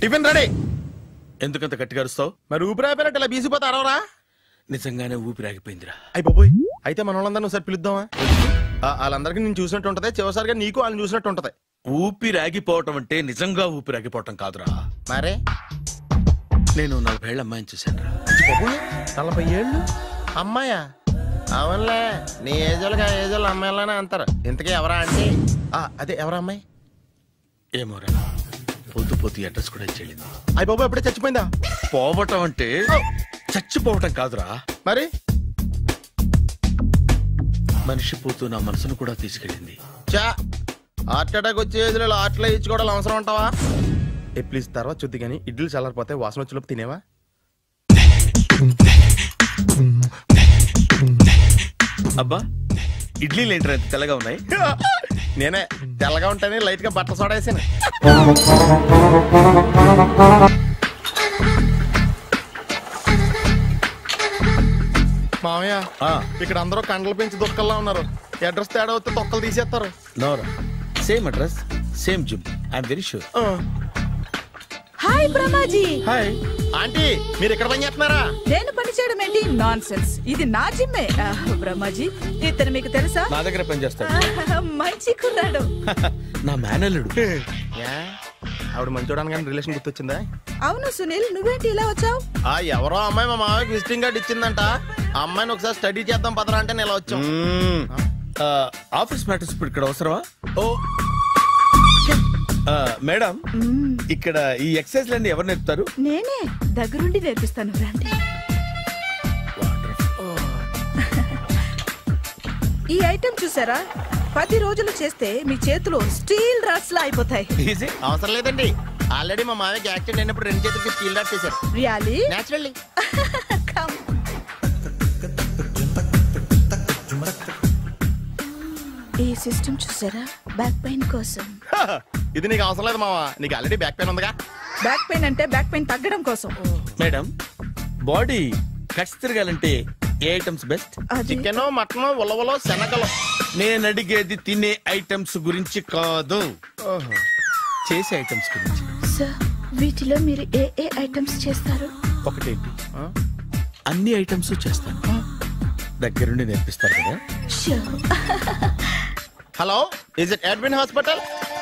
Tiffin ready. ఎందుకంత గట్టిగా అరుస్తావు? మరి ఊపిరి అయిపోయినట్టు ఇలా బీసిపోతే అరవరా? నిజంగానే ఊపిరాగిపోయిందిరా. అయిపోయి అయితే మన వాళ్ళందరినీ ఒకసారి పిలుద్దామా? వాళ్ళందరికీ నేను చూసినట్టు ఉంటది, చివరిసారిగా నీకు వాళ్ళని చూసినట్టు ఉంటది. ఊపిరాగిపోవటం అంటే నిజంగా ఊపిరాగిపోవటం కాదురా. మరే నేను 40 ఏళ్ల అమ్మాయిని చూశాను రా. 40 ఏళ్ళు అమ్మాయా? అవునులే, నీ ఏజోళ్ళకి ఆ ఏజోళ్ళు అమ్మాయిలానే అంటారు. ఇంతకీ ఎవరా అంటే? అదే ఎవరా అమ్మాయి? ఏమోరా, పొద్దు పొద్దు అడ్రస్ కూడా చెల్లింది. అయ్యి బాబు ఎప్పుడే చచ్చిపోయిందా? పోవటం అంటే చచ్చిపోవటం కాదురా, మరి మనిషి పోతూ నా మనసును కూడా తీసుకెళ్ళింది. చా, హార్ట్ అటాక్ వచ్చే ఏజ్లో హార్ట్లో ఇచ్చుకోవడం అవసరం ఉంటావా? ప్లీజ్ తర్వాత చూద్ది కానీ ఇడ్లీ చల్లారిపోతే వాసన వచ్చేలోపు తినేవా? అబ్బా, ఇడ్లీలు ఏంట్రా ఎంత తెల్లగా ఉన్నాయి? నేనే తెల్లగా ఉంటానే లైట్ గా బట్టలు సోడా వేసాను. మామయ్య, ఇక్కడ అందరూ కండలు పెంచి దుక్కల్లా ఉన్నారు. అడ్రస్ తేడా వస్తే తొక్కలు తీసేస్తారు. Nora, same address same gym, I'm very sure. Hi Brahmaji. Hi aunty, మీరు ఇక్కడ పని చేస్తున్నారా? నేను పని చేయడం ఏంటి? నాన్ సెన్స్, ఇది నా జిమ్మే. బ్రహ్మాజీ, ఇతను మీకు తెలుసా? నా దగ్గర పని చేస్తాడు. మంచి కుర్రాడు. నా మేనల్లుడు. ఆవిడ మంచోడానికి కానీ రిలేషన్ గుర్తొచ్చిందా? అవును సునీల్, నువ్వేంటి ఇలా వచ్చావు? ఎవరో అమ్మాయి మా మామయ్యకి విజిటింగ్ కార్డు ఇచ్చిందంట. ఆ అమ్మాయిని ఒకసారి స్టడీ చేద్దాం పదరా అంటే నేను ఇలా వచ్చాం. ఆఫీస్ మ్యాటర్స్ ఇప్పుడు ఇక్కడ అవసరమా? ఓ మేడం, ఇక్కడ ఈ ఎక్సర్సైజ్ లన్నీ ఎవరు నేర్పుతారు? నేనే దగ్గరుండి నేర్పిస్తాను, రండి. ఈ ఐటెం చూసారా? 10 రోజులు చేస్తే మీ చేతులు స్టీల్ రాట్స్ లా అయిపోతాయి. అవసరం లేదండి, ఆల్రెడీ మా మామయ్యకి యాక్సిడెంట్ అయినప్పుడు 2 చేతులకి స్టీల్ రాట్స్ చేశారు. రియల్లీ? నేచురల్లీ. ఈ సిస్టమ్ చూసారా? బ్యాక్ పెయిన్ కోసం. ఇది నీకు అవసరం లేదు మావా, నీకు ఆల్రెడీ బ్యాక్ పెయిన్ ఉందిగా. బ్యాక్ పెయిన్ అంటే బ్యాక్ పెయిన్ తగ్గడం కోసం. మేడం, బాడీ కట్స్ తిరగాలంటే ఏ ఐటమ్స్ బెస్ట్? చికెన్, మటన్, ఉలవలో, శనగలు. నేను అడిగేది తినే ఐటమ్స్ గురించి కాదు, చేసే ఐటమ్స్ గురించి. సార్, వీటిలో మీరు ఏ ఏ ఐటమ్స్ చేస్తారు? ఒకటేంటి, అన్ని ఐటమ్స్ చేస్తాను. దగ్గరుండి నేర్పిస్తారు కదా? Hello, is it Edwin Hospital?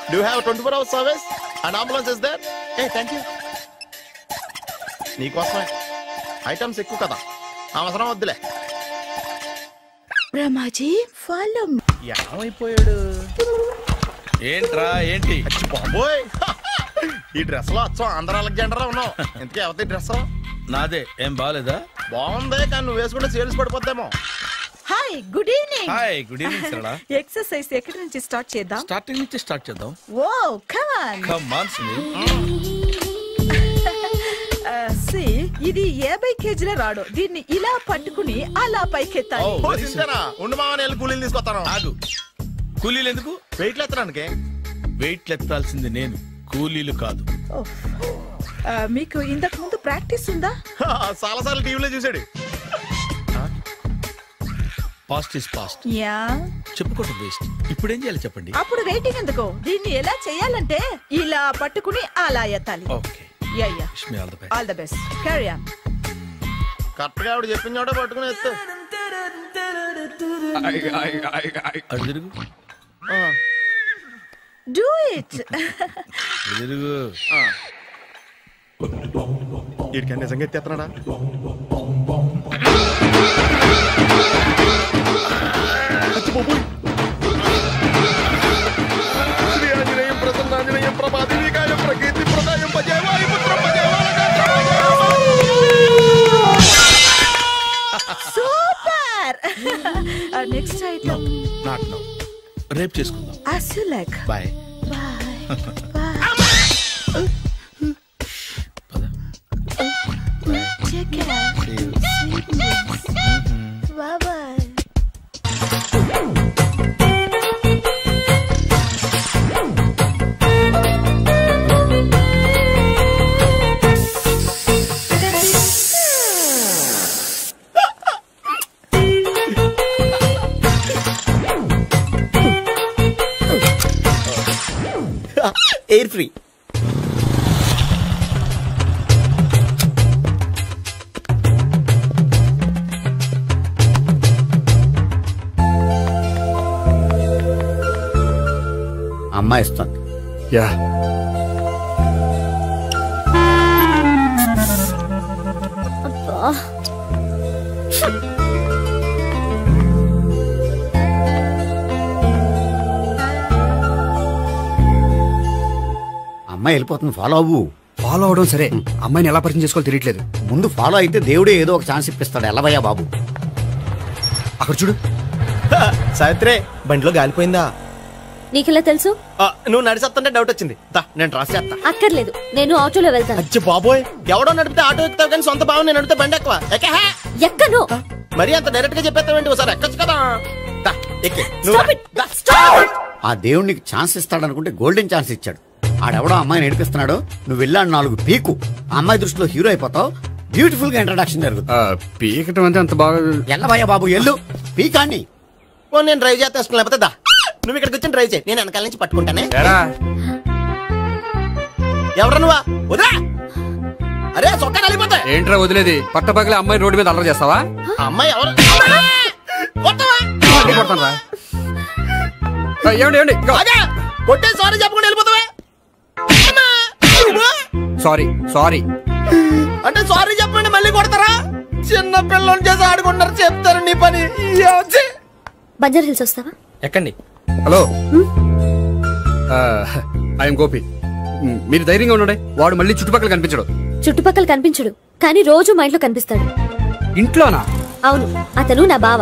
Do you have a 24-hour service? An ambulance is there? Hey, thank you. నీకోసమే ఐటమ్స్ ఎక్కువ కదా, అవసరం వద్దులే. రమాజీ, ఫాలో. ఏమైపోయాడు? ఏంట్రా ఏంటి? బాబోయ్, ఈ డ్రెస్ లో వచ్చాం ఆంధ్ర అలెగ్జాండర్ ఉన్నావు. ఇంతకీ ఎవరి డ్రెస్? నాదే. ఏం బాగాలేదా? బాగుంది, కానీ నువ్వు వేసుకుంటే సేల్స్ పడిపోద్దేమో. Hi, good evening. Hi, good evening Sarala. Exercise ఎక్కడి నుంచి స్టార్ట్ చేద్దాం? స్టార్టింగ్ నుంచి స్టార్ట్ చేద్దాం. Oh, come on. Come on Sunil. ఇది 50 కేజీల రాడు. దీన్ని ఇలా పట్టుకుని అలా పైకెత్తాలి. ఉండు మామ, నేను కూలీలు తీసుకొస్తాను. ఆగు, కూలీలు ఎందుకు? వెయిట్లు ఎత్తడానికి. వెయిట్లు ఎత్తాల్సింది నేను, కూలీలు కాదు. మీకు ఇంతకు ముందు ప్రాక్టీస్ ఉందా? చాలా సార్లు టీవీలో చూసాడు. Past is past. యా, చెప్పుకోవటం వేస్ట్. ఇప్పుడు ఏం చేయాలి చెప్పండి? అప్పుడు వెయిటింగ్ ఎందుకు? దీన్ని ఎలా చేయాలంటే ఇలా పట్టుకుని అలా ఎత్తాలి. Okay, ya ya, wish me all the best. All the best. Carry on. Correct గా ఆవిడ చెప్పిన చోట పట్టుకుని ఎత్తు. అటు తిరుగు. Do it. తిరుగు. వీడికి నిజంగా ఎత్తేస్తున్నాడా? శ్రీ ఆంజనేయం ప్రసన్నాంజనేయం ప్రభాదేవికాయం ప్రకీర్తి ప్రదాయం భజేవారి పుత్రం super. Next item. Not now, రేపు చేసుకుందాం. as you like. Bye. Take care. Sweet dreams. Bye bye. Air free. అమ్మాయి ఇస్తుంది. యా అమ్మాయి వెళ్ళిపోతుంది, ఫాలో అవ్వు. ఫాలో అవడం సరే, అమ్మాయిని ఎలా పరిచయం చేసుకోవాలో తెలియట్లేదు. ముందు ఫాలో అయితే దేవుడే ఏదో ఒక ఛాన్స్ ఇప్పిస్తాడు. ఎలవయ్యా బాబు. అక్కడ చూడు. సావిత్రి బండిలో గాలిపోయిందా? నీకెలా తెలుసు? నువ్వు నడిచేస్తుంటే డౌట్ వచ్చింది. నేను రాసి చేస్తా. అక్కర్లేదు, నేను ఆటోలో వెళ్తాను. అచ్చి బాబోయ్, ఎవడో నడిపితే ఆటో ఎక్కుతావు కానీ సొంత భావం నేను నడిపితే బండి ఎక్కువ. ఎక్కను. మరి అంత డైరెక్ట్ గా చెప్పేస్తావేంటి? ఒకసారి ఎక్కొచ్చు కదా. ఆ దేవుడు నీకు ఛాన్స్ ఇస్తాడనుకుంటే గోల్డెన్ ఛాన్స్ ఇచ్చాడు. ఆడెవడో అమ్మాయిని నడిపిస్తున్నాడు, నువ్వు వెళ్ళాడు 4 పీకు. ఆ అమ్మాయి దృష్టిలో హీరో అయిపోతావు. బ్యూటిఫుల్ గా ఇంట్రడక్షన్ జరుగుతుంది. పీకటం అంటే అంత బాగా ఎల్లవయ్యా బాబు, ఎల్లు పీకాన్ని. నేను డ్రైవ్ చేస్తాను, లేకపోతే దా నువ్వు ఇక్కడికి వచ్చి డ్రైవ్ చేయి, నేను వెనకాల నుంచి పట్టుకుంటానే. ఎవరు నువ్వా? వదిలా. అరే చొక్కా కలిగిపోతా. ఏంట్రా వదిలేది? పట్టపగలే అమ్మాయి రోడ్డు మీద అల్లరి చేస్తావా? అమ్మాయి ఎవరు? కొట్టే సారీ చెప్పకుండా వెళ్ళిపోతావా? సారీ సారీ అంటే సారీ చెప్పండి మళ్ళీ కొడతారా? చిన్న పిల్లలు చేసి ఆడుకుంటారు, చెప్తారు నీ పని. బంజారా హిల్స్ వస్తావా? ఎక్కండి. Hello, I'm Gopi. మీరు ధైర్యంగా ఉండండి. వాడు మళ్ళీ చుట్టుపక్కల కనిపించడు. చుట్టుపక్కల కనిపించడు, కానీ రోజు మా ఇంట్లో కనిపిస్తాడు. ఇంట్లోనా? అవును, అతను నా బావ.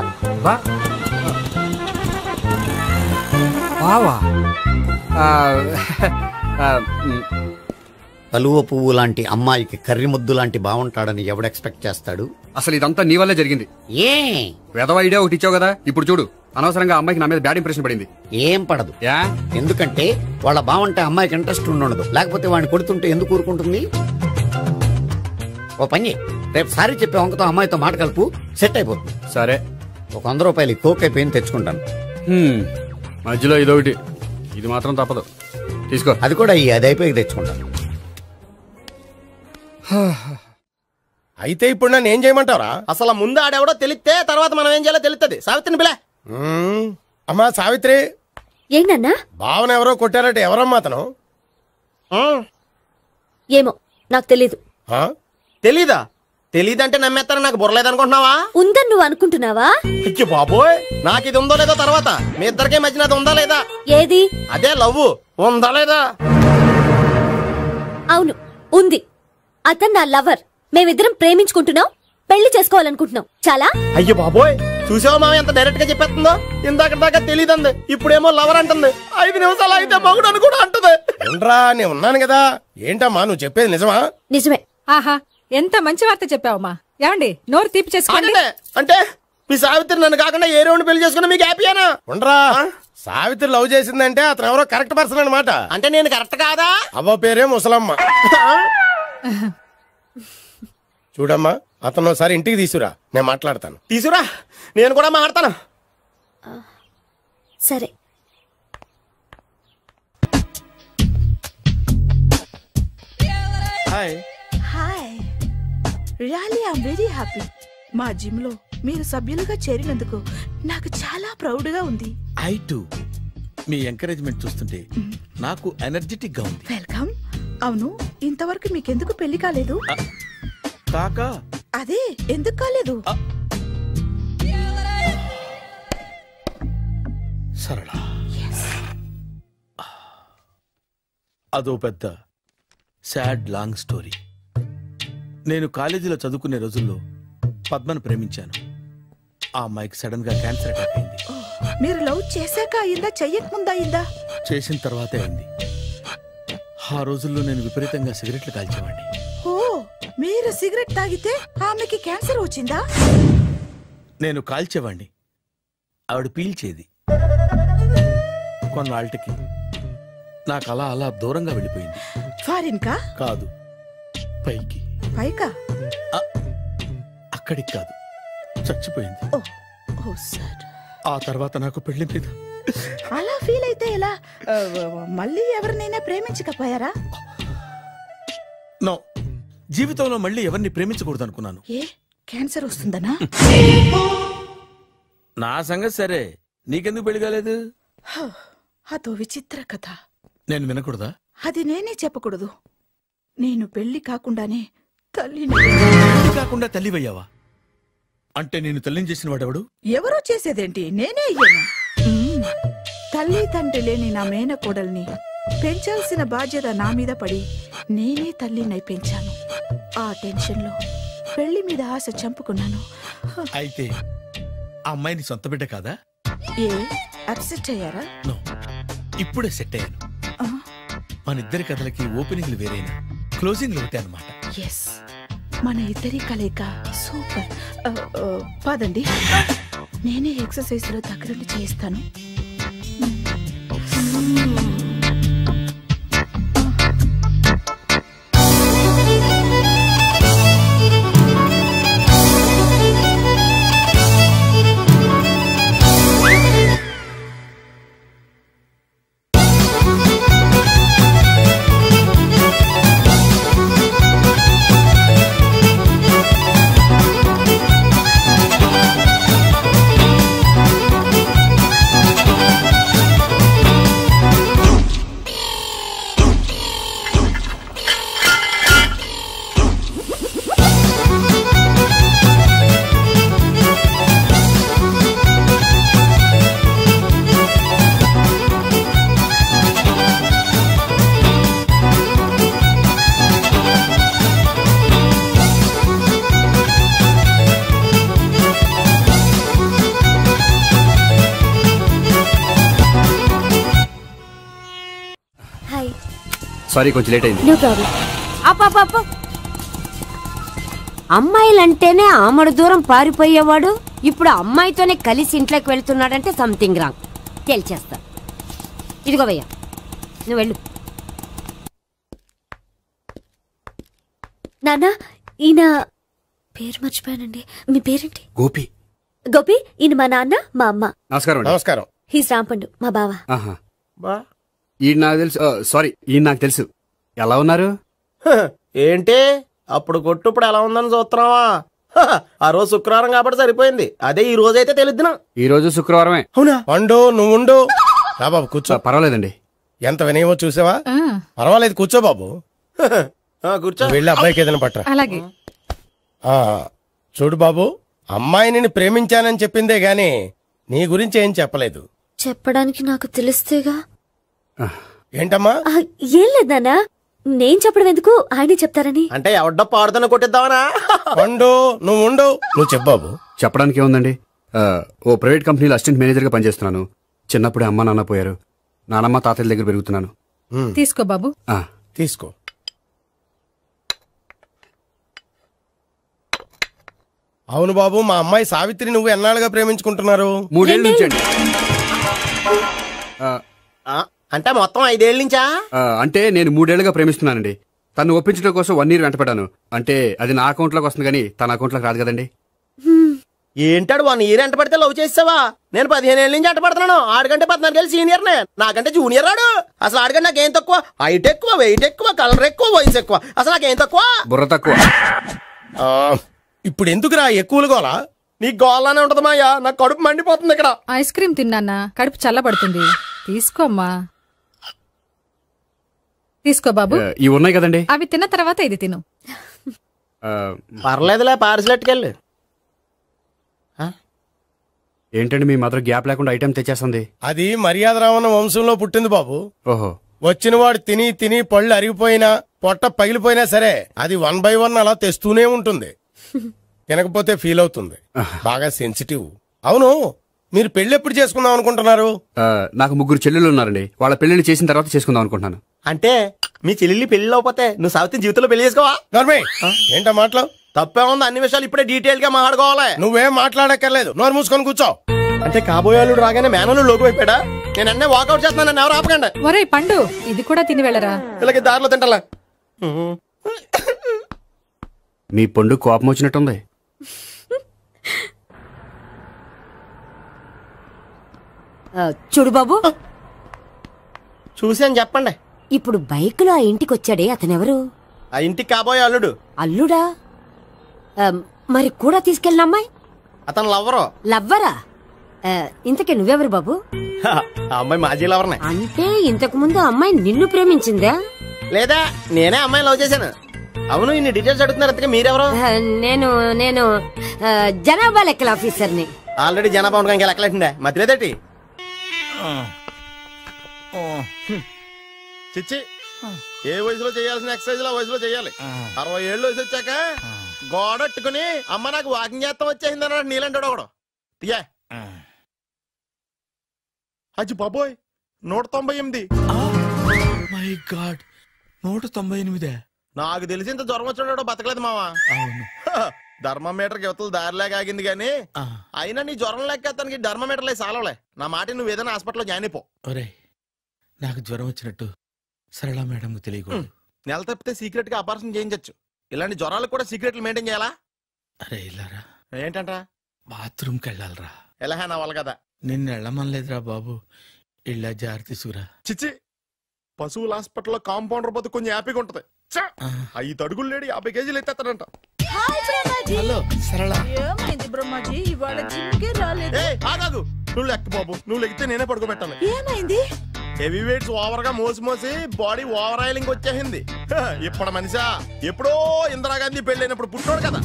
బావా? కలువ పువ్వు లాంటి అమ్మాయికి కర్రి ముద్దు లాంటి బాగుంటాడని ఎవడు ఎక్స్పెక్ట్ చేస్తాడు? అసలు ఇదంతా నీ వల్లే జరిగింది. ఏ వెధవ ఐడియా ఒకటి ఇచ్చావు కదా, ఇప్పుడు చూడు. అనవసరంగా అమ్మాయికి నా మీద బ్యాడ్ ఇంప్రెషన్ పడింది. ఏం పడదు. ఎందుకంటే వాళ్ళ బాగుంటే అమ్మాయికి ఇంట్రెస్ట్ ఉండదు. లేకపోతే వాడిని కొడుతుంటే ఎందుకు ఊరుకుంటుంది? ఓ పని, రేపు సారీ చెప్పే వంకతో అమ్మాయితో మాట కలుపు, సెట్ అయిపోతుంది. సరే, ఒక 100 రూపాయలు కోక్ అయిపోయింది తెచ్చుకుంటాను. మధ్యలో ఇదొకటి, ఇది మాత్రం తప్పదు. తీసుకో. అది కూడా అది అయిపోయి తెచ్చుకుంటాను. అయితే ఇప్పుడు నన్ను ఏం చేయమంటావరా? అసలు ముందు ఆడెవడో తెలిస్తే తర్వాత మనం ఏం చేయాలో తెలుస్తుంది. సావిత్రిని పిల్ల. అమ్మా సావిత్రి. ఏంటన్నా? భావన ఎవరో కొట్టారట. ఎవరమ్మా అతను? ఏమో నాకు తెలీదు. తెలీదా? తెలీదంటే నమ్మేస్తారని నాకు బుర్రలేదనుకుంటున్నావా? ఉందని నువ్వు అనుకుంటున్నావా? అయ్యో బాబోయ్, నాకు ఇది ఉందో లేదో తర్వాత. మీ ఇద్దరికే మధ్యన అది ఉందా లేదా? ఏది? అదే లవ్ ఉందా లేదా? అవును, ఉంది. అతను నా లవర్. మేమిద్దరం ప్రేమించుకుంటున్నాం, పెళ్లి చేసుకోవాలనుకుంటున్నాం. చాలా. అయ్యో బాబోయ్, చూసావా మామ ఎంత డైరెక్ట్ గా చెప్పేస్తుందో? ఇందాక దాకా తెలియదండి, ఇప్పుడేమో లవర్ అంటుంది. 5 నిమిషాలు అయితే మగుడు అని కూడా అంటుంది. ఏంట్రా, నేను ఉన్నాను కదా. ఏంటమ్మా నువ్వు చెప్పేది నిజమా? నిజమే. ఆహా, ఎంత మంచి వార్త చెప్పావమ్మా. ఏమండి, నోరు తీపి చేసుకోండి. అంటే మీ సావిత్రి నన్ను కాకుండా ఏ రౌండ్ పెళ్లి చేసుకున్నా మీకు హ్యాపీయేనా? ఉండరా, సావిత్రి లవ్ చేసిందంటే అతను ఎవరో కరెక్ట్ పర్సన్ అనమాట. అంటే నేను కరెక్ట్ కాదా? అవ్వ పేరే ముసలమ్మ. చూడమ్మా, అతను ఒకసారి ఇంటికి తీసుకురా, నేను మాట్లాడతాను. తీసుకురా, నేను కూడా మాట్లాడతాను. సరే. Hi. Hi, really I am very happy. మా జిమ్ లో మీరు సభ్యులుగా చేరినందుకు నాకు చాలా ప్రౌడ్ గా ఉంది. I to. మీ ఎంకరేజ్మెంట్ చూస్తుంటే నాకు ఎనర్జెటిక్ గా ఉంది. వెల్కమ్. అవును, ఇంతవరకు మీకెందుకు పెళ్లి కాలేదు? కాకా అదే ఎందుకు కాలేదు? సరళ, అదో పెద్ద సాడ్ లాంగ్ స్టోరీ. నేను కాలేజీలో చదువుకునే రోజుల్లో పద్మను ప్రేమించాను. ఆ అమ్మాయికి సడన్ గా క్యాన్సర్ అటాక్ అయింది. మీరు లవ్ చేశాక అయిందా, చెయ్యక ముందా అయిందా? చేసిన తర్వాతే అయింది. ఆ రోజుల్లో నేను విపరీతంగా సిగరెట్లు కాల్చేవాడిని. ఓ, మీరు సిగరెట్ తాగితే ఆమెకి క్యాన్సర్ వచ్చిందా? నేను కాల్చేవాడిని, ఆవిడ పీల్చేది. కొన్నాళ్ళకి నాకు అలా అలా దూరంగా వెళ్ళిపోయింది. ఫారిన్ కా? కాదు, పైకి. పైకా? అక్కడికి కాదు, చచ్చిపోయింది. ఓ సార్. ఆ తర్వాత నాకు పెళ్లి మీద. అలా ఫీల్ అయితే ఎలా? మళ్ళీ ఎవరినైనా ప్రేమించకపోయారా? నో, జీవితంలో మళ్ళీ ఎవరిని ప్రేమించకూడదు అనుకున్నాను. ఏ, క్యాన్సర్ వస్తుందనా? నా సంగతి సరే, నీకెందుకు పెళ్లి కాలేదు? అదో విచిత్ర కథ. నేను వినకూడదా? అది నేనే చెప్పకూడదు. నేను పెళ్లి కాకుండానే తల్లిని. పెళ్లి కాకుండా తల్లివయ్యావా? అంటే నేను తల్లిని చేసిన వాడెవడు? ఎవరో చేసేదేంటి, నేనే అయ్యాను. తల్లి తండ్రి లేని నా మేనకోడల్ని పెంచాల్సిన బాధ్యత నా మీద పడి నేనే తల్లినై పెంచాను. ఆ టెన్షన్లో పెళ్లి మీద ఆశ చంపుకున్నాను. అయితే ఆ అమ్మాయిని సొంత బిడ్డ కాదా? ఏ అప్సెట్ అయ్యారా? నో, ఇప్పుడే సెట్ అయ్యాను. మన ఇద్దరి కథలకి ఓపెనింగ్లు వేరైనా క్లోజింగ్లు ఒకటే అన్నమాట. ఎస్, మన ఇద్దరి కలయిక సూపర్. పదండి, నేనే ఎక్సర్సైజ్ లో దగ్గరుండి చేయిస్తాను. సారీ, కొంచెం లేట్ అయింది. No problem. అమ్మాయిలంటేనే ఆమడు దూరం పారిపోయేవాడు ఇప్పుడు అమ్మాయితోనే కలిసి ఇంట్లోకి వెళ్తున్నాడంటే సంథింగ్ రాంగ్. తేల్చేస్తా. ఇదిగో భయ్యా, నువ్వు వెళ్ళు. నాన్న, ఈయన పేరు మర్చిపోయానండి. మీ పేరేంటి? గోపి. గోపి, ఈయన మా నాన్న, మా అమ్మ. నమస్కారం. నమస్కారం. హీస్ రాంపండు, మా బావ. ఈయన నాకు తెలుసు. సారీ, ఈయన నాకు తెలుసు. ఎలా ఉన్నారు? ఏంటి అప్పుడు కొట్టు ఇప్పుడు ఎలా ఉందని చూస్తున్నావా? ఆ రోజు శుక్రవారం కాబట్టి సరిపోయింది. అదే ఈ రోజు అయితే తెలుద్దునా. ఈ రోజు శుక్రవారమే. అవునా? వండు, నువ్వు ఉండు. రా బాబు కూర్చో. పర్వాలేదండి. ఎంత వినయమో చూసావా? పర్వాలేదు, కూర్చో బాబు. కూర్చో. వెళ్ళి అబ్బాయికి ఏదైనా పట్టరా. అలాగే. చూడు బాబు, అమ్మాయిని నేను ప్రేమించానని చెప్పిందే గాని నీ గురించి ఏం చెప్పలేదు. చెప్పడానికి నాకు తెలిస్తేగా. ఏంటమ్మా? ఏం లేదు నాన్న, నేను చెప్పడం ఎందుకు, ఆయనే చెప్తారని. అంటే ఎవడ్డ పాడుతున్న కొట్టిద్దామనా? వండు, నువ్వు ఉండు. నువ్వు చెప్పు బాబు. చెప్పడానికి ఏముందండి, ఓ ప్రైవేట్ కంపెనీలో అసిస్టెంట్ మేనేజర్ గా పనిచేస్తున్నాను. చిన్నప్పుడే అమ్మ నాన్న పోయారు. నానమ్మ తాతయ్య దగ్గర పెరుగుతున్నాను. తీసుకో బాబు. తీసుకో. అవును బాబు, మా అమ్మాయి సావిత్రి నువ్వు ఎన్నాళ్ళుగా ప్రేమించుకుంటున్నారు? 3 ఏళ్ళ నుంచి అండి. అంటే మొత్తం 5 ఏళ్ళ నుంచా? అంటే నేను 3 ఏళ్లుగా ప్రేమిస్తున్నానండి. తను ఒప్పించడం కోసం 1 year వెంటపడ్డాను. అంటే అది నా అకౌంట్ లోకి వస్తుంది కానీ తన అకౌంట్ లోకి రాదు కదండి. ఏంటాడు 1 year ఎంట పడితే లవ్ చేసావా? నేను 15 ఏళ్ళ నుంచి ఎంట పడుతున్నాను. ఆడికంటే 14 ఏళ్ళు సీనియర్ నే, నాకంటే జూనియర్ ఆడు. అసలు ఆడికంటే నాకేం తక్కువ? హైట్ ఎక్కువ, వెయిట్ ఎక్కువ, కలర్ ఎక్కువ, వయసు ఎక్కువ. అసలు నాకేం తక్కువ? బుర్ర తక్కువ. ఇప్పుడు ఎందుకురా ఎక్కువలు గోలా? నీకు గోలానే ఉంటది మాయా. నాకు కడుపు మండిపోతుంది ఇక్కడ. ఐస్ క్రీమ్ తిన్నానా, కడుపు చల్లబడుతుంది. తీసుకోమ్మా. తీసుకో బాబు. ఇవి ఉన్నాయి కదండి, అవి తిన్న తర్వాత ఇది తిను. పర్లేదులే, పార్సిలెట్కెళ్ళి. ఏంటండి మీ మదర్ గ్యాప్ లేకుండా ఐటెం తెచ్చేస్తుంది? అది మర్యాద రావణ వంశంలో పుట్టింది బాబు. ఓహో. వచ్చిన వాడు తిని తిని పళ్ళు అరిగిపోయినా పొట్ట పగిలిపోయినా సరే అది 1 by 1 అలా తెస్తూనే ఉంటుంది. తినకపోతే ఫీల్ అవుతుంది. బాగా సెన్సిటివ్. అవును, మీరు పెళ్లి ఎప్పుడు చేసుకుందాం అనుకుంటున్నారు? నాకు 3 చెల్లెళ్ళు ఉన్నారండి. వాళ్ళ పెళ్లిని చేసిన తర్వాత చేసుకుందాం అనుకుంటున్నాను. అంటే మీ చెల్లెల్ని పెళ్లి అవ్వకపోతే నువ్వు సావిత్రి జీవితంలో పెళ్లి చేసుకోవా? ఏంటో మాటలు? తప్పే ఉంది. అన్ని విషయాలు ఇప్పుడే డీటెయిల్ గా మాట్లాడుకోవాలి. నువ్వేం మాట్లాడక్కర్లేదు, నోరు మూసుకొని కూర్చో. అంటే కాబోయేవాళ్ళు రాగానే మేనలు లోకి అయిపోయాడా? నేను అన్నీ వాకౌట్ చేస్తున్నాను, ఎవరు ఆపకండి. ఒరే పండు, ఇది కూడా తిని వెళ్ళరా. ఇలాగే దారిలో తింటలా. మీ పండు కోపం వచ్చినట్టుంది. చూడు బాబు, చూసాను చెప్పండి. ఇప్పుడు బైక్ లో ఆ ఇంటికి వచ్చాడే అతనెవరు? ఆ ఇంటికి కాబోయే అల్లుడు. అల్లుడా? మరి కూడా తీసుకెళ్ళిన అమ్మాయి? అతను లవ్వరు. లవ్వరా? ఇంతకీ నువ్వెవరు బాబు? ఆ అమ్మాయి మాజీ లవర్నే. అంటే ఇంతకు ముందు అమ్మాయి నిన్ను ప్రేమించిందా? లేదా నేనే అమ్మాయి లవ్ చేశాను. అవును, ఇన్ని డీటెయిల్స్ అడుగుతున్నారు. అంతగా మీరెవరు? నేను జనాభా లెక్కల ఆఫీసర్ని. ఆల్రెడీ జనాభా ఉండగా ఇంకా లెక్కలేండే మధ్యలేదటి. చిచ్చి, ఏ వయసులో చేయాల్సిన ఎక్సర్సైజ్ లో వయసులో చేయాలి. 60 ఏళ్ళు వయసు వచ్చాక గోడట్టుకుని అమ్మ నాకు వాకింగ్ చేస్తాం వచ్చేసింది అన్నాడు నీలంటాడు ఒకడు. తీయా అజ్జి బాబోయ్, 198. My God, 198. నాకు తెలిసి ఇంత జ్వరం వచ్చాడు బతకలేదు మావా. అవును, ధర్మమీటర్ యువతలు దారిలేక ఆగింది గానీ అయినా నీ జ్వరం లెక్క అతనికి ధర్మమీటర్లే సాలవలే. నా మాట నువ్వు ఏదైనా హాస్పిటల్లో జాయిన్ అయిపో. ఒరే, నాకు జ్వరం వచ్చినట్టు సరళ మేడం తెలియకూడదు. నెల తప్పితే సీక్రెట్ గా ఆపరేషన్ చేయించచ్చు. ఇలాంటి జ్వరాలకు కూడా సీక్రెట్లు మెయింటైన్ చేయాలా? అరే ఇల్లారా, ఏంటంట? బాత్రూమ్కి వెళ్ళాలరా. ఎలా నా వాళ్ళ కదా. నిన్ను వెళ్ళమనలేదురా బాబు, ఇళ్ళ జారి తీసుకురా. చిచ్చి, పశువుల హాస్పిటల్లో కాంపౌండర్ బతు కొంచెం హ్యాపీగా ఉంటది. 5 అడుగులు లేడి 50 కేజీలు ఎత్తేస్తాడంట. హలో సరళ. ఏమైంది బ్రహ్మాజీ, ఇవాళ జిమ్కే రాలేదు? ఆగాగు, నువ్వు లెక్క బాబు. నువ్వు లెక్కితే నేనే పడుకోబెట్టాలి. ఏమైంది? హెవీ వెయిట్స్ ఓవర్ గా మోసి మోసి బాడీ ఓవర్ ఆయిలింగ్ వచ్చేసింది. ఇప్పుడు మనిషా ఎప్పుడో ఇందిరాగాంధీ పెళ్ళైనప్పుడు పుట్టాడు కదా,